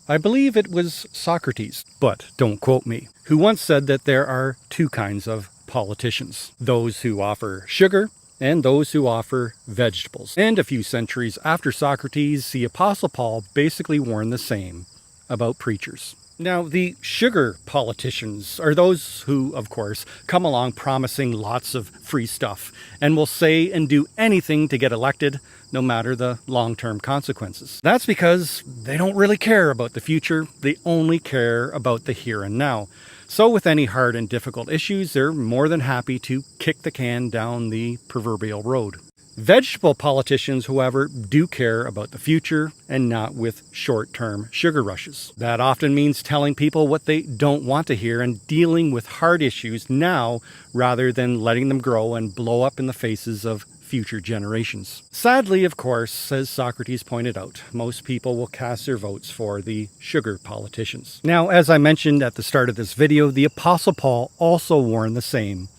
I believe it was Socrates, but don't quote me, who once said that there are two kinds of politicians: those who offer sugar and those who offer vegetables. And a few centuries after Socrates, the Apostle Paul basically warned the same about preachers. Now, the sugar politicians are those who, of course, come along promising lots of free stuff and will say and do anything to get elected, no matter the long-term consequences. That's because they don't really care about the future. They only care about the here and now. So with any hard and difficult issues, they're more than happy to kick the can down the proverbial road. Vegetable politicians, however, do care about the future and not with short-term sugar rushes. That often means telling people what they don't want to hear and dealing with hard issues now rather than letting them grow and blow up in the faces of future generations. Sadly, of course, as Socrates pointed out, most people will cast their votes for the sugar politicians. Now, as I mentioned at the start of this video, the Apostle Paul also warned the same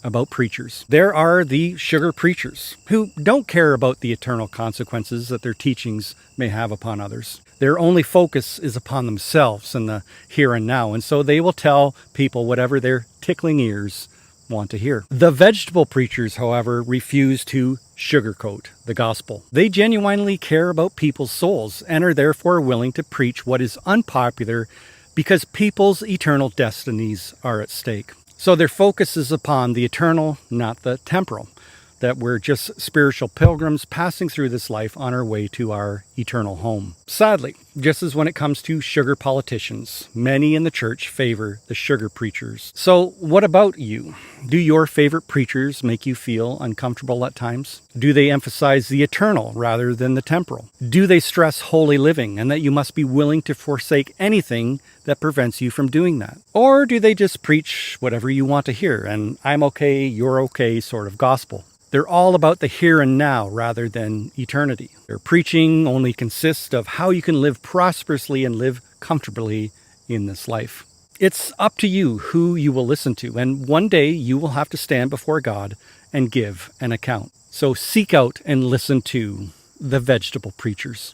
about preachers. There are the sugar preachers who don't care about the eternal consequences that their teachings may have upon others. Their only focus is upon themselves and the here and now, and so they will tell people whatever their tickling ears want to hear. The vegetable preachers, however, refuse to sugarcoat the gospel. They genuinely care about people's souls and are therefore willing to preach what is unpopular because people's eternal destinies are at stake. So their focus is upon the eternal, not the temporal, that we're just spiritual pilgrims passing through this life on our way to our eternal home. Sadly, just as when it comes to sugar politicians, many in the church favor the sugar preachers. So what about you? Do your favorite preachers make you feel uncomfortable at times? Do they emphasize the eternal rather than the temporal? Do they stress holy living and that you must be willing to forsake anything that prevents you from doing that? Or do they just preach whatever you want to hear and I'm okay, you're okay sort of gospel? They're all about the here and now rather than eternity. Their preaching only consists of how you can live prosperously and live comfortably in this life. It's up to you who you will listen to, and one day you will have to stand before God and give an account. So seek out and listen to the vegetable preachers.